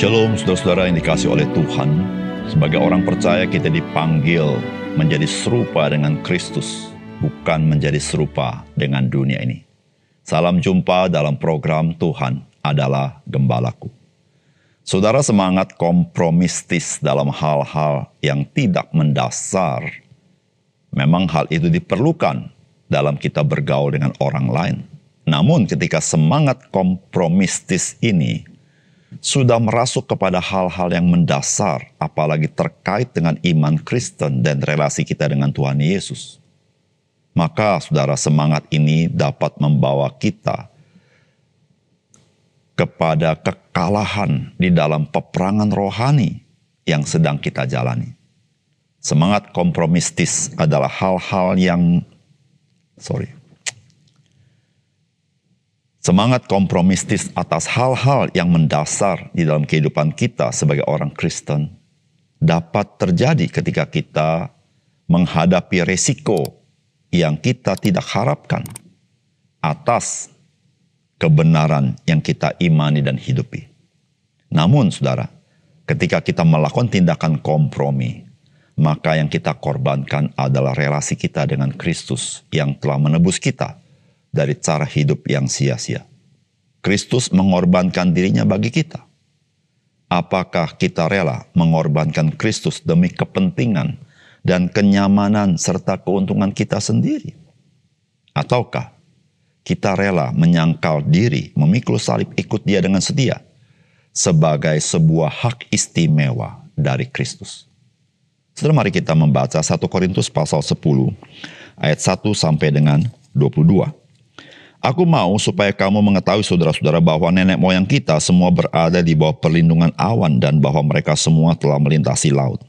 Shalom saudara-saudara yang dikasihi oleh Tuhan. Sebagai orang percaya kita dipanggil menjadi serupa dengan Kristus, bukan menjadi serupa dengan dunia ini. Salam jumpa dalam program Tuhan adalah Gembalaku. Saudara semangat kompromistis dalam hal-hal yang tidak mendasar. Memang hal itu diperlukan dalam kita bergaul dengan orang lain. Namun ketika semangat kompromistis ini sudah merasuk kepada hal-hal yang mendasar, apalagi terkait dengan iman Kristen dan relasi kita dengan Tuhan Yesus, maka saudara semangat ini dapat membawa kita kepada kekalahan di dalam peperangan rohani yang sedang kita jalani. Semangat kompromistis adalah hal-hal yang semangat kompromistis atas hal-hal yang mendasar di dalam kehidupan kita sebagai orang Kristen dapat terjadi ketika kita menghadapi resiko yang kita tidak harapkan atas kebenaran yang kita imani dan hidupi. Namun saudara, ketika kita melakukan tindakan kompromi, maka yang kita korbankan adalah relasi kita dengan Kristus yang telah menebus kita dari cara hidup yang sia-sia. Kristus mengorbankan dirinya bagi kita. Apakah kita rela mengorbankan Kristus demi kepentingan dan kenyamanan serta keuntungan kita sendiri? Ataukah kita rela menyangkal diri, memikul salib ikut dia dengan setia sebagai sebuah hak istimewa dari Kristus? Saudara, mari kita membaca 1 Korintus pasal 10 ayat 1 sampai dengan 22. Aku mau supaya kamu mengetahui saudara-saudara bahwa nenek moyang kita semua berada di bawah perlindungan awan dan bahwa mereka semua telah melintasi laut.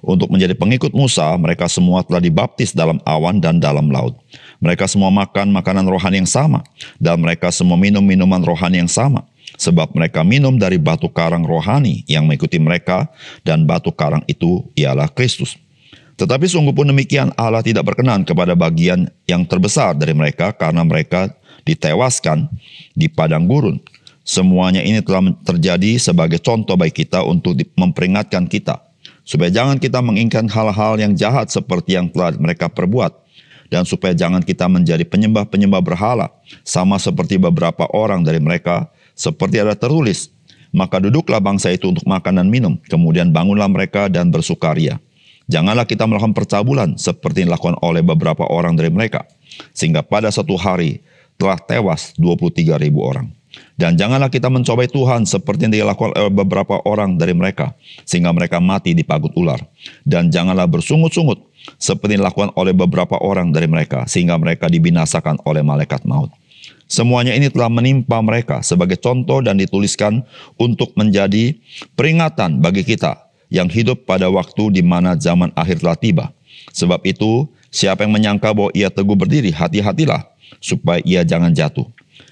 Untuk menjadi pengikut Musa, mereka semua telah dibaptis dalam awan dan dalam laut. Mereka semua makan makanan rohani yang sama dan mereka semua minum minuman rohani yang sama. Sebab mereka minum dari batu karang rohani yang mengikuti mereka dan batu karang itu ialah Kristus. Tetapi sungguh pun demikian Allah tidak berkenan kepada bagian yang terbesar dari mereka karena mereka ditewaskan di padang gurun. Semuanya ini telah terjadi sebagai contoh bagi kita untuk memperingatkan kita, supaya jangan kita menginginkan hal-hal yang jahat seperti yang telah mereka perbuat, dan supaya jangan kita menjadi penyembah-penyembah berhala, sama seperti beberapa orang dari mereka, seperti ada tertulis, maka duduklah bangsa itu untuk makan dan minum, kemudian bangunlah mereka dan bersukaria. Janganlah kita melakukan percabulan seperti yang dilakukan oleh beberapa orang dari mereka, sehingga pada satu hari telah tewas 23.000 orang. Dan janganlah kita mencobai Tuhan seperti yang dilakukan oleh beberapa orang dari mereka, sehingga mereka mati di pagut ular. Dan janganlah bersungut-sungut seperti yang dilakukan oleh beberapa orang dari mereka, sehingga mereka dibinasakan oleh malaikat maut. Semuanya ini telah menimpa mereka sebagai contoh dan dituliskan untuk menjadi peringatan bagi kita yang hidup pada waktu di mana zaman akhir telah tiba. Sebab itu, siapa yang menyangka bahwa ia teguh berdiri, hati-hatilah, supaya ia jangan jatuh.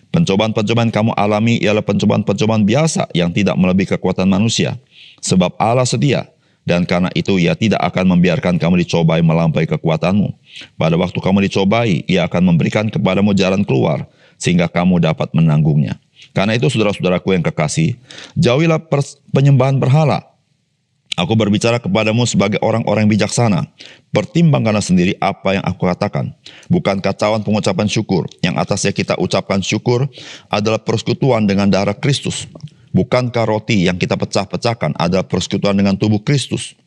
Pencobaan-pencobaan kamu alami ialah pencobaan-pencobaan biasa yang tidak melebihi kekuatan manusia. Sebab Allah setia, dan karena itu ia tidak akan membiarkan kamu dicobai melampaui kekuatanmu. Pada waktu kamu dicobai, ia akan memberikan kepadamu jalan keluar, sehingga kamu dapat menanggungnya. Karena itu saudara-saudaraku yang kekasih, jauhilah penyembahan berhala. Aku berbicara kepadamu sebagai orang-orang yang bijaksana. Pertimbangkanlah sendiri apa yang aku katakan. Bukankah cawan pengucapan syukur yang atasnya kita ucapkan syukur adalah persekutuan dengan darah Kristus? Bukankah roti yang kita pecah-pecahkan adalah persekutuan dengan tubuh Kristus?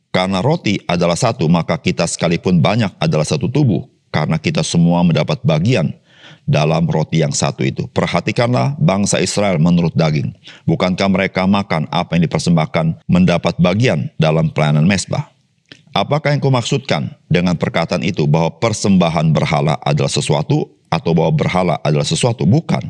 Karena roti adalah satu, maka kita sekalipun banyak adalah satu tubuh. Karena kita semua mendapat bagian dalam roti yang satu itu. Perhatikanlah bangsa Israel menurut daging. Bukankah mereka makan apa yang dipersembahkan mendapat bagian dalam pelayanan mezbah? Apakah yang kau maksudkan dengan perkataan itu bahwa persembahan berhala adalah sesuatu atau bahwa berhala adalah sesuatu? Bukan.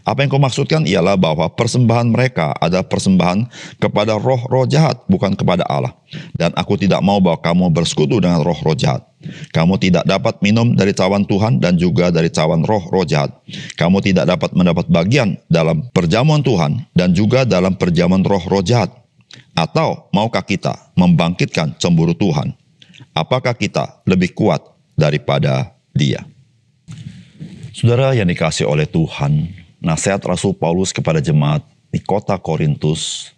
Apa yang kau maksudkan ialah bahwa persembahan mereka adalah persembahan kepada roh-roh jahat, bukan kepada Allah. Dan aku tidak mau bahwa kamu bersekutu dengan roh-roh jahat. Kamu tidak dapat minum dari cawan Tuhan dan juga dari cawan roh-roh jahat. Kamu tidak dapat mendapat bagian dalam perjamuan Tuhan dan juga dalam perjamuan roh-roh jahat. Atau maukah kita membangkitkan cemburu Tuhan? Apakah kita lebih kuat daripada Dia? Saudara yang dikasihi oleh Tuhan, nasihat Rasul Paulus kepada jemaat di kota Korintus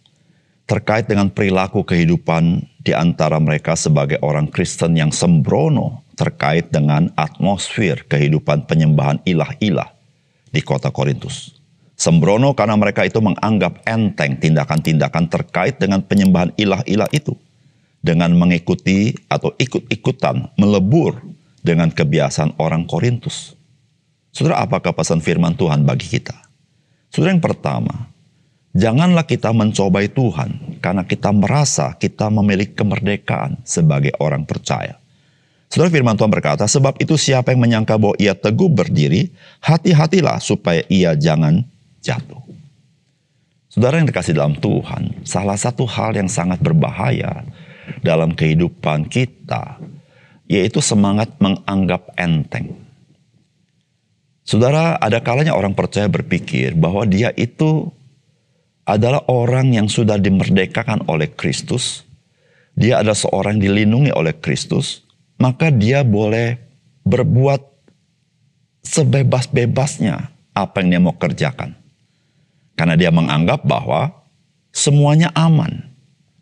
terkait dengan perilaku kehidupan di antara mereka sebagai orang Kristen yang sembrono terkait dengan atmosfer kehidupan penyembahan ilah-ilah di kota Korintus. Sembrono karena mereka itu menganggap enteng tindakan-tindakan terkait dengan penyembahan ilah-ilah itu, dengan mengikuti atau ikut-ikutan melebur dengan kebiasaan orang Korintus. Saudara, apakah pesan firman Tuhan bagi kita? Saudara, yang pertama, janganlah kita mencobai Tuhan karena kita merasa kita memiliki kemerdekaan sebagai orang percaya. Saudara, firman Tuhan berkata, sebab itu siapa yang menyangka bahwa ia teguh berdiri, hati-hatilah supaya ia jangan jatuh. Saudara yang dikasih dalam Tuhan, salah satu hal yang sangat berbahaya dalam kehidupan kita, yaitu semangat menganggap enteng. Saudara, ada kalanya orang percaya berpikir bahwa dia itu adalah orang yang sudah dimerdekakan oleh Kristus. Dia adalah seorang yang dilindungi oleh Kristus. Maka dia boleh berbuat sebebas-bebasnya apa yang dia mau kerjakan. Karena dia menganggap bahwa semuanya aman.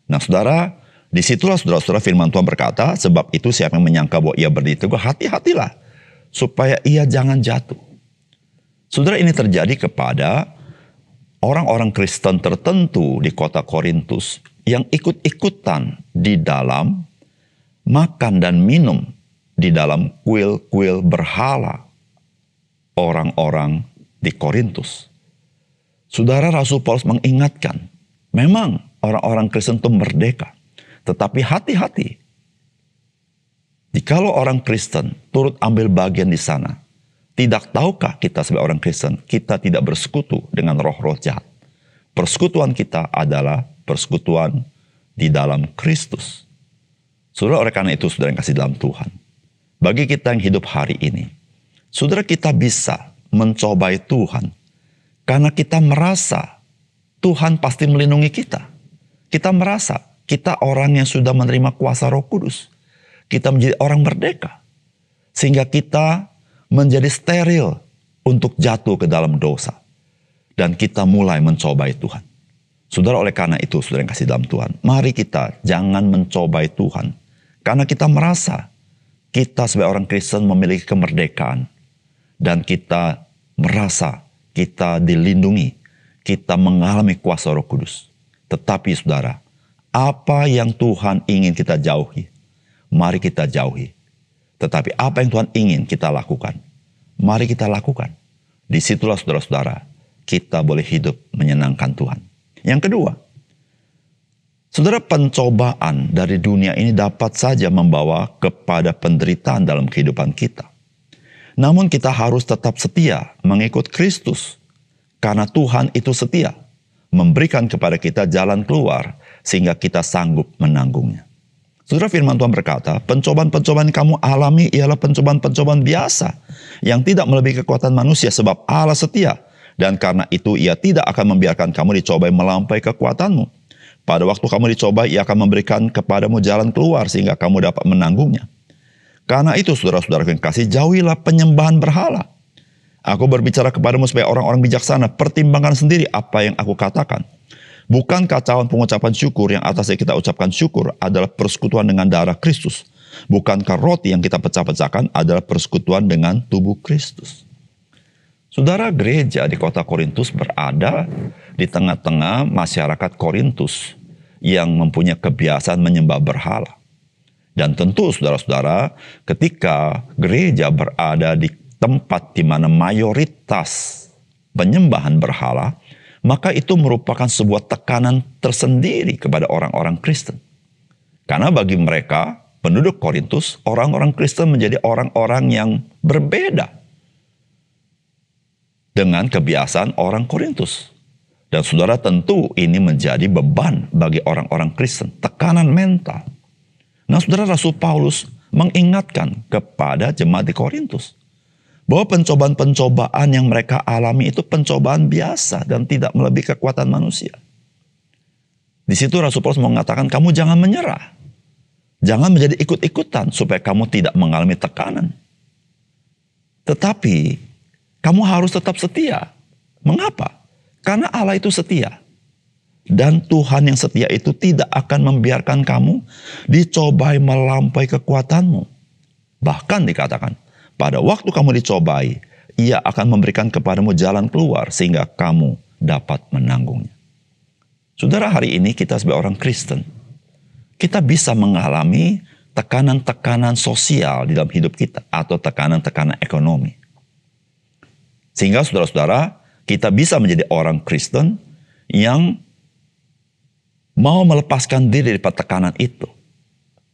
Nah saudara, disitulah saudara-saudara firman Tuhan berkata, sebab itu siapa yang menyangka bahwa ia berdiri teguh, hati-hatilah supaya ia jangan jatuh. Saudara, ini terjadi kepada orang-orang Kristen tertentu di kota Korintus yang ikut-ikutan di dalam makan dan minum di dalam kuil-kuil berhala orang-orang di Korintus. Saudara, Rasul Paulus mengingatkan, memang orang-orang Kristen itu merdeka, tetapi hati-hati. Jikalau orang Kristen turut ambil bagian di sana, tidak tahukah kita sebagai orang Kristen, kita tidak bersekutu dengan roh-roh jahat. Persekutuan kita adalah persekutuan di dalam Kristus. Saudara, oleh karena itu, saudara yang kasih dalam Tuhan, bagi kita yang hidup hari ini, saudara, kita bisa mencobai Tuhan karena kita merasa Tuhan pasti melindungi kita. Kita merasa kita orang yang sudah menerima kuasa Roh Kudus. Kita menjadi orang merdeka. Sehingga kita menjadi steril untuk jatuh ke dalam dosa. Dan kita mulai mencobai Tuhan. Saudara, oleh karena itu, saudara yang kasih dalam Tuhan, mari kita jangan mencobai Tuhan. Karena kita merasa kita sebagai orang Kristen memiliki kemerdekaan. Dan kita merasa kita dilindungi. Kita mengalami kuasa Roh Kudus. Tetapi saudara, apa yang Tuhan ingin kita jauhi, mari kita jauhi. Tetapi apa yang Tuhan ingin kita lakukan, mari kita lakukan. Disitulah saudara-saudara, kita boleh hidup menyenangkan Tuhan. Yang kedua, saudara, pencobaan dari dunia ini dapat saja membawa kepada penderitaan dalam kehidupan kita. Namun kita harus tetap setia mengikut Kristus. Karena Tuhan itu setia, memberikan kepada kita jalan keluar sehingga kita sanggup menanggungnya. Saudara, firman Tuhan berkata, pencobaan-pencobaan yang kamu alami ialah pencobaan-pencobaan biasa yang tidak melebihi kekuatan manusia sebab Allah setia. Dan karena itu ia tidak akan membiarkan kamu dicobai melampaui kekuatanmu. Pada waktu kamu dicobai, ia akan memberikan kepadamu jalan keluar sehingga kamu dapat menanggungnya. Karena itu, saudara-saudara yang kasih, jauhilah penyembahan berhala. Aku berbicara kepadamu supaya orang-orang bijaksana pertimbangkan sendiri apa yang aku katakan. Bukan kacauan pengucapan syukur yang atasnya kita ucapkan syukur adalah persekutuan dengan darah Kristus. Bukankah roti yang kita pecah-pecahkan adalah persekutuan dengan tubuh Kristus. Saudara, gereja di kota Korintus berada di tengah-tengah masyarakat Korintus yang mempunyai kebiasaan menyembah berhala. Dan tentu saudara-saudara, ketika gereja berada di tempat di mana mayoritas penyembahan berhala, maka itu merupakan sebuah tekanan tersendiri kepada orang-orang Kristen. Karena bagi mereka, penduduk Korintus, orang-orang Kristen menjadi orang-orang yang berbeda dengan kebiasaan orang Korintus. Dan saudara, tentu ini menjadi beban bagi orang-orang Kristen, tekanan mental. Nah saudara, Rasul Paulus mengingatkan kepada jemaat di Korintus bahwa pencobaan-pencobaan yang mereka alami itu pencobaan biasa dan tidak melebihi kekuatan manusia. Di situ Rasul Paulus mengatakan, kamu jangan menyerah. Jangan menjadi ikut-ikutan supaya kamu tidak mengalami tekanan. Tetapi kamu harus tetap setia. Mengapa? Karena Allah itu setia. Dan Tuhan yang setia itu tidak akan membiarkan kamu dicobai melampaui kekuatanmu. Bahkan dikatakan, pada waktu kamu dicobai, Ia akan memberikan kepadamu jalan keluar sehingga kamu dapat menanggungnya. Saudara, hari ini kita sebagai orang Kristen, kita bisa mengalami tekanan-tekanan sosial di dalam hidup kita atau tekanan-tekanan ekonomi. Sehingga saudara-saudara, kita bisa menjadi orang Kristen yang mau melepaskan diri dari tekanan itu.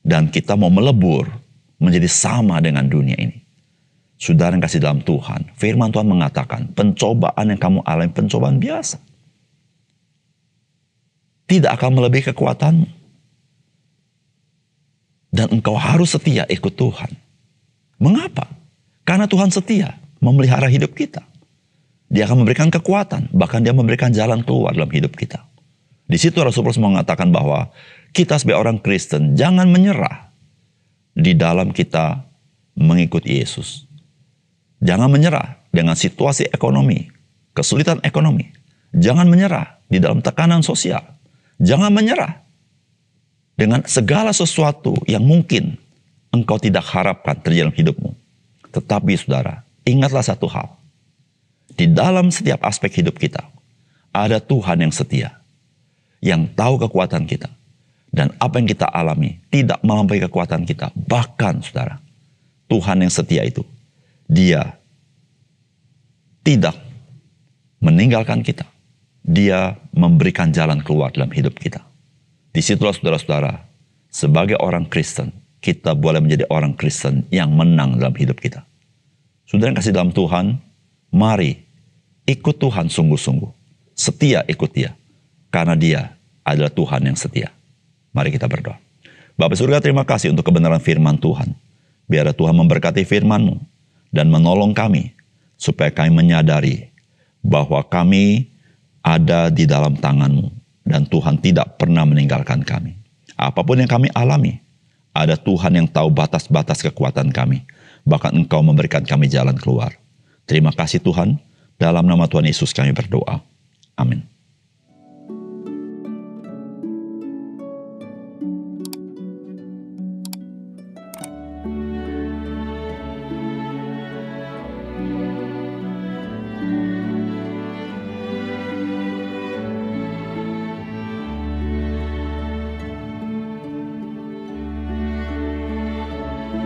Dan kita mau melebur menjadi sama dengan dunia ini. Saudara yang kasih dalam Tuhan, firman Tuhan mengatakan, pencobaan yang kamu alami, pencobaan biasa. Tidak akan melebihi kekuatanmu. Dan engkau harus setia ikut Tuhan. Mengapa? Karena Tuhan setia memelihara hidup kita. Dia akan memberikan kekuatan, bahkan Dia memberikan jalan keluar dalam hidup kita. Di situ Rasul Paulus mengatakan bahwa kita sebagai orang Kristen jangan menyerah di dalam kita mengikuti Yesus. Jangan menyerah dengan situasi ekonomi, kesulitan ekonomi. Jangan menyerah di dalam tekanan sosial. Jangan menyerah dengan segala sesuatu yang mungkin engkau tidak harapkan terjadi dalam hidupmu. Tetapi saudara, ingatlah satu hal. Di dalam setiap aspek hidup kita, ada Tuhan yang setia, yang tahu kekuatan kita. Dan apa yang kita alami tidak melampaui kekuatan kita. Bahkan saudara, Tuhan yang setia itu, Dia tidak meninggalkan kita. Dia memberikan jalan keluar dalam hidup kita. Disitulah saudara-saudara, sebagai orang Kristen, kita boleh menjadi orang Kristen yang menang dalam hidup kita. Saudara yang kasih dalam Tuhan, mari ikut Tuhan sungguh-sungguh. Setia ikut Dia. Karena Dia adalah Tuhan yang setia. Mari kita berdoa. Bapa surga, terima kasih untuk kebenaran firman Tuhan. Biar Tuhan memberkati firman-Mu dan menolong kami supaya kami menyadari bahwa kami ada di dalam tangan-Mu dan Tuhan tidak pernah meninggalkan kami. Apapun yang kami alami, ada Tuhan yang tahu batas-batas kekuatan kami. Bahkan Engkau memberikan kami jalan keluar. Terima kasih Tuhan. Dalam nama Tuhan Yesus kami berdoa. Amin. Amin. 1 Korintus 12 ayat 1 sampai 3. Tetapi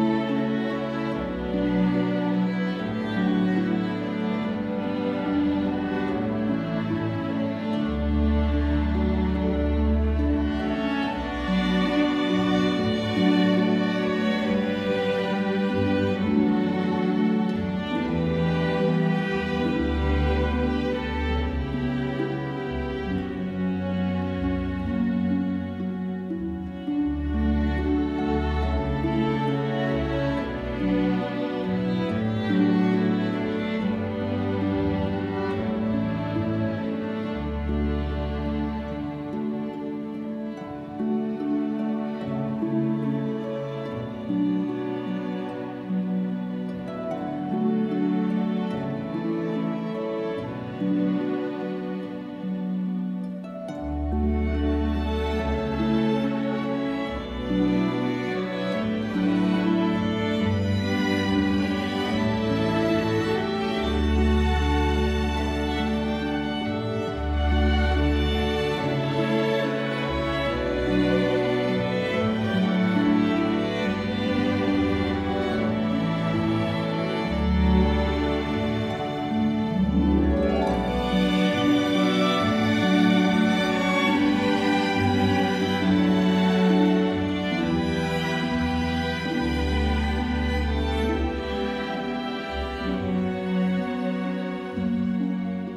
Tuhan memberikan kepadaku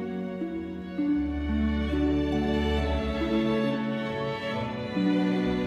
hikmat, kecerdasan, dan pengetahuan, serta kekuatan, supaya kamu dapat mengerti segala sesuatu dengan jelas. Sebab Ia telah mengajarkan kepadaku segala sesuatu yang ada dalam Alkitab,